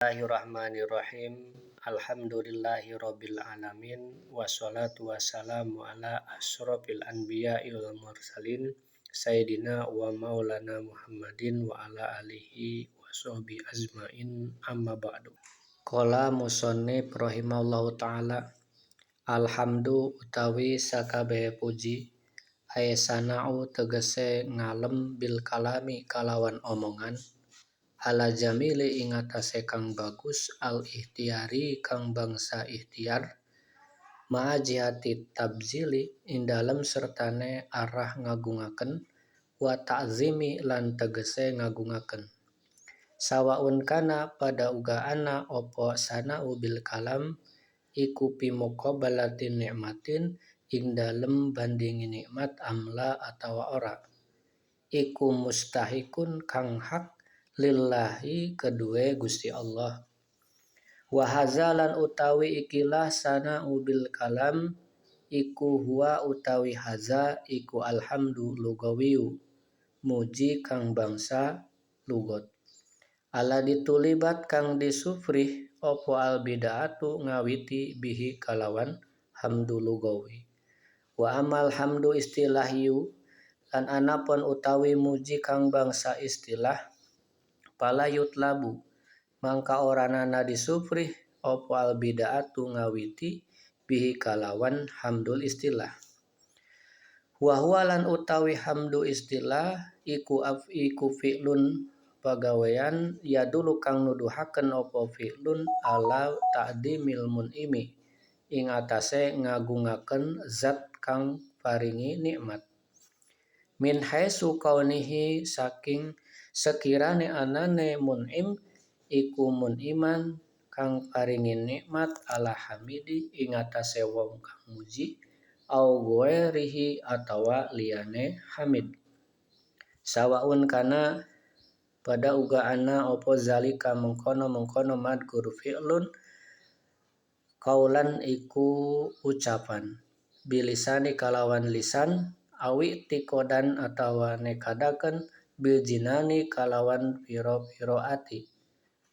Bismillahirrahmanirrahim. Alhamdulillahirabbil alamin wassalatu wassalamu ala asyrofil anbiya'i wal mursalin sayyidina wa maulana Muhammadin wa ala alihi wa sahbihi ajmain amma ba'du. Qala musannif rahimahullahu ta'ala, alhamdu utawi sakabehe puji, ay sana'u tegese ngalem bil kalami kalawan omongan, ala jamili ing atase kang bagus, al ihtiyari kang bangsa ikhtiar, ma'ajihati tabzili ing dalem sertane arah ngagungaken, wa ta'zimi lan tegese ngagungaken. Sawaun kana pada ugaana opo sana'u bil kalam iku pimuqabalatin nikmatin ing dalem bandingi nikmat amla atawa ora, iku mustahikun kang hak lillahi kedue Gusti Allah. Wa hazalan utawi ikilah sana'u bil kalam iku huwa utawi haza iku alhamdu lugawiyu, muji kang bangsa lugot. Ala ditulibat kang disufrih opo al bid'atu ngawiti bihi kalawan hamdu lugawi. Wa amal hamdu istilahyu lan anapun utawi muji kang bangsa istilah, palayut labu mangka oranana disufrih opo al bid'atu ngawiti bihi kalawan hamdul istilah. Wa huwa lan utawi hamdu istilah iku fi'lun pagawean ya dulu kang nuduhaken opo fi'lun ala ta'dimil mun'imi ing atase ngagungaken zat kang paringi nikmat. Min haitsu kaunihi saking sekirane anane mun'im iku mun'iman kang paringi nikmat ala hamidi ing atase wong kang muji, au ghairihi atawa liyane hamid. Sawaun kana pada ugaana opo zalika mengkono madkur fi'lun kaulan iku ucapan, bilisani kalawan lisan, awi tikodan atawa nekadaken bil jinani kalawan piro-piro ati,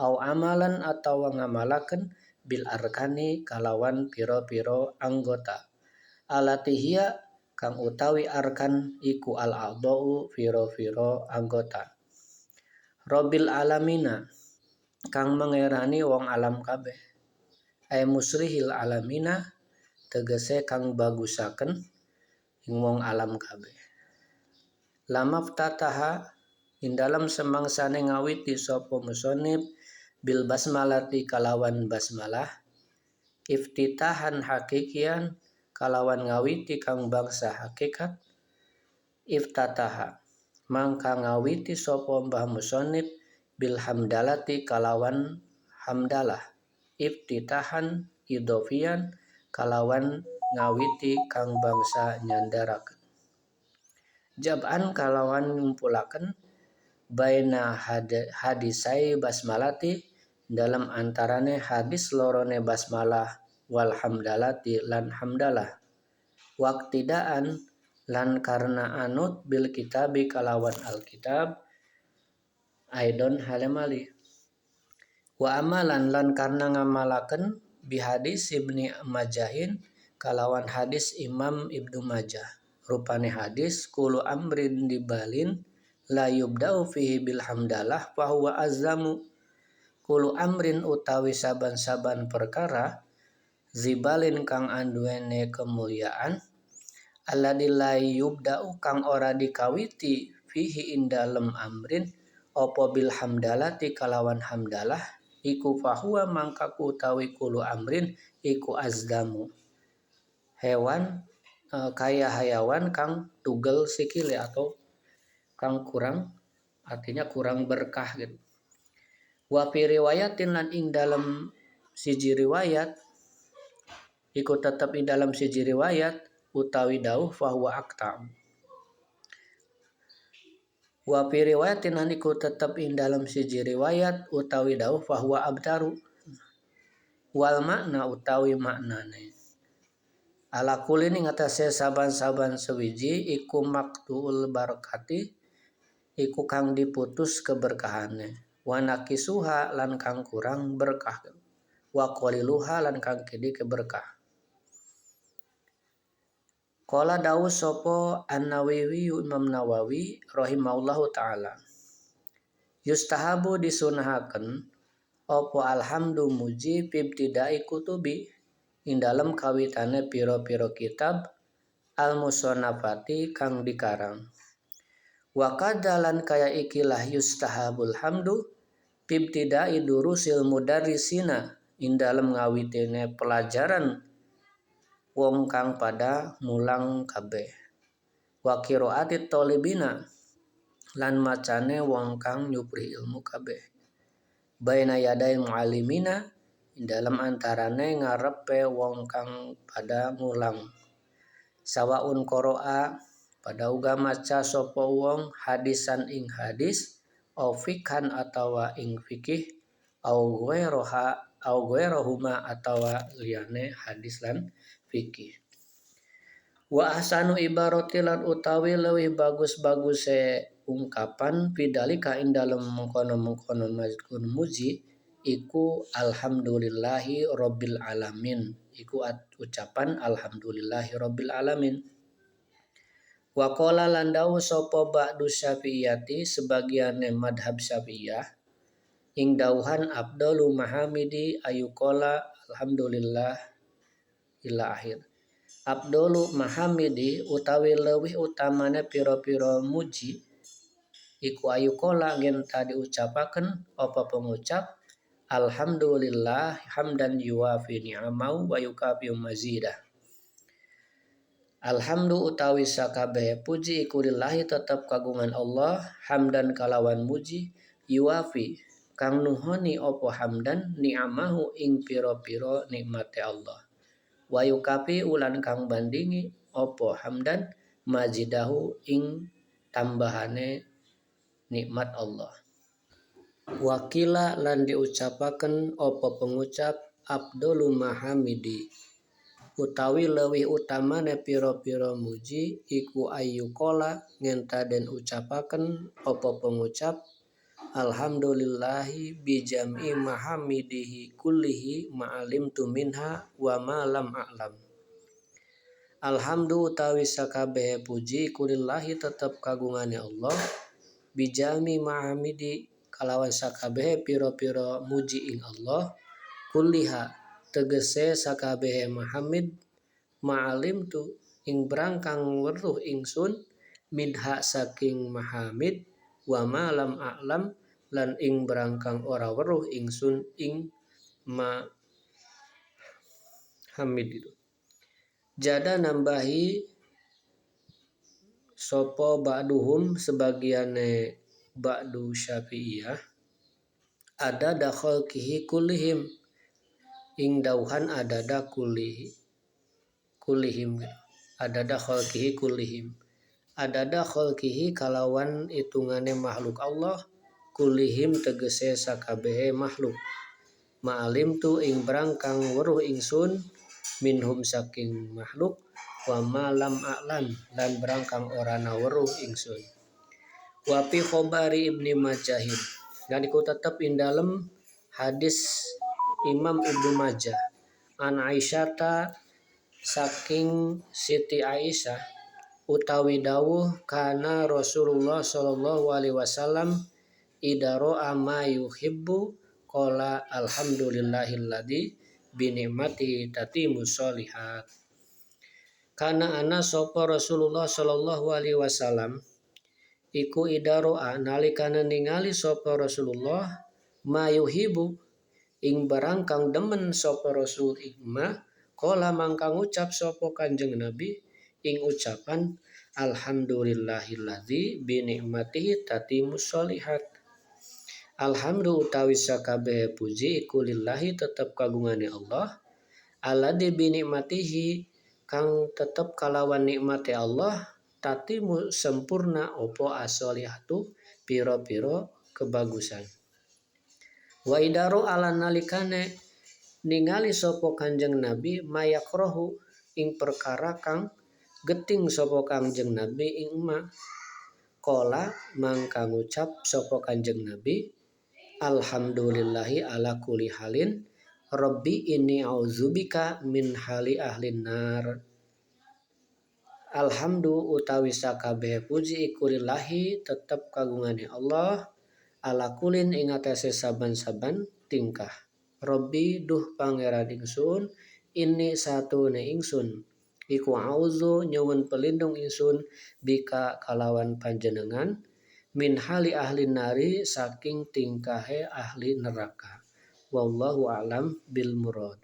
au amalan atawa ngamalaken bil arkani kalawan piro-piro anggota, alatihia kang utawi arkan iku al a'dha'u piro-piro anggota. Rabbil alamina kang mengerani wong alam kabeh, ay musrihil alamina tegese kang bagusaken ing wong alam kabeh. Lamaftataha ing dalam semangsane ngawiti sapa musannif bil basmalati kalawan basmalah, iftitahan hakikian kalawan ngawiti kang bangsa hakikat, iftataha mangka ngawiti sapa mbah musannif bil hamdalati kalawan hamdalah, iftitahan idhofian kalawan ngawiti kang bangsa nyandaraken. Jab'an kalawan ngumpulaken baina hadisai basmalati dalam antarane hadis lorone basmalah wal hamdalati lan hamdalah, waqtidaan lan karena anut bil kitabi kalawan alkitab, aidon halemali. Wa amalan lan karena ngamalaken bihadis Ibni Majahin kalawan hadis Imam Ibnu Majah, rupane hadis kulu amrin dibalin la yubda'u fihi bil hamdalah fa huwa azzamu. Kulu amrin utawi saban-saban perkara zibalin kang anduwene kemuliaan, alladzi la yubda'u kang ora dikawiti fihi indalem amrin opo bil hamdalati kalawan hamdalah, iku fahuwa mangka utawi kulu amrin iku azdamu, hewan kaya hayawan kang tugel sikile atau kang kurang, artinya kurang berkah gitu. Wa fi riwayatin lan ing dalam siji riwayat, iku tetep ing dalam siji riwayat utawi dawuh fahuwa aqta'. Wa fi riwayatin lan iku tetep ing dalam siji riwayat utawi dawuh fahuwa abtaru. Wal makna utawi maknane, ala kulin ing atase saban-saban sewiji iku maqtuul barakati, iku kang diputus keberkahane. wa nakisuha lan kang kurang berkah, wa qaliluha lan kang kidi ke berkah. Qala dawu sapa An-Nawawi Imam Nawawi rahimahullahu taala. Yustahabu disunahaken apa alhamdu muji pibtidai kutubi ing dalem kawitane pira-pira kitab al-musannafati kang dikarang. Wa kadalan kaya ikilah yustahabul hamdu pibtidai durusil mudarrisina ing dalem ngawitene pelajaran wong kang pada mulang kabeh. Wa qiraatit talibina lan macane wong kang nyupri ilmu kabeh. Baina yadai muallimina ing dalem antarane ngarepe wong kang pada mulang. Sawaun qoro'a pada uga maca sapa wong hadisan ing hadis au fikhan atawa ing fikih au ghairohuma atawa liyane hadis lan fikih. Wa ahsanu ibarati lan utawi leuwih bagus-baguse ungkapan pidalika ing dalem mengkono-mengkono mazkur muji iku alhamdulillahi rabbil alamin, iku ucapan alhamdulillahi rabbil alamin. Wa qala lan dawuh sapa ba'du Syafi'iyati sebagiane madhab Syafi'iyah ing dawuhan afdalu mahamidi ayuqala alhamdulillah ila akhir. Abdulu mahamidi utawi leuwih utamane pira-pira muji iku ayuqala ngenta diucapaken apa pengucap alhamdulillah hamdan yuwafi ni'amahu wa yukafi mazidah. Alhamdu utawi sakabeh puji iku lillahi tetep kagungan Allah, hamdan kalawan muji, yuwafi kang nuhoni apa hamdan ni'amahu ing pira-pira nikmate Allah. Wa yukafi ulan kang bandingi apa hamdan majidahu ing tambahane nikmat Allah. Wakila lan diucapaken apa pengucap abdulu mahamidi utawi leuwih utamane pira-pira muji iku ayyuqala ngenta den ucapaken apa pengucap alhamdulillahi bijam'i mahamidihi kullihi ma'alimtu minha wa ma lam a'lam. Alhamdu utawi sakabeh puji kulillahi tetep kagungane Allah bijami mahamidi kalawan sakabeh pira-pira muji ing Allah kulliha tegese sakabeh mahamid ma'alim tu ing berangkang weruh ingsun minha saking mahamid wa ma lam a'lam lan ing berangkang ora weruh ingsun ing mahamid itu. Jada nambahi sopo ba'duhum sebagiane ba'du Syafi'iyah ada dakhol kihi kullihim ing dauhan adada kullihim adada khalqihi kullihim adada khalqihi kalawan itungane makhluk Allah kullihim tegese sakabehe makhluk ma'alim tu ing berangkang weruh ingsun minhum saking makhluk wa malam a'lam lan berangkang orana weruh ingsun. Wa fi khobari Ibni Majahid dan iku tetep ing dalem hadis Imam Ibnu Majah an Aisyata saking Siti Aisyah utawi dawuh kana Rasulullah sallallahu alaihi wasallam idaro ama yuhibbu qala alhamdulillahilladzi bi ni'matihi tatimmu sholihat. Kana ana sapa Rasulullah sallallahu alaihi wasallam iku idaroa nalikana ningali sapa Rasulullah ma yuhibbu ing barang kang demen sapa Rasul ikmah kala mangkang ucap sapa Kanjeng Nabi ing ucapan alhamdulillahilladzi bi ni'matihi tatimmus sholihat. Alhamdu utawi sakabeh puji iku lillahi tetep kagungane Allah alladzi bi ni'matihi kang tetep kalawan nikmate Allah tatimu sempurna opo as-sholihatu pira-pira kebagusan. Wa idaro ala nalikane ningali sapa Kanjeng Nabi mayakrohu ing perkara kang geting sapa Kanjeng Nabi ing ma kola mangka ngucap sapa Kanjeng Nabi Alhamdulillahi ala kulli halin. Rabbi inni auzubika min hali ahlin nar. Alhamdu utawi sakabeh puji iku lillahi tetep kagungane Allah, ala kulin ing atase saban-saban tingkah. Robbi duh pangeran ingsun, ini satune ingsun iku auzu nyuwun pelindung ingsun bika kalawan panjenengan min hali ahli nari saking tingkahe ahli neraka. Wallahu alam bil murad.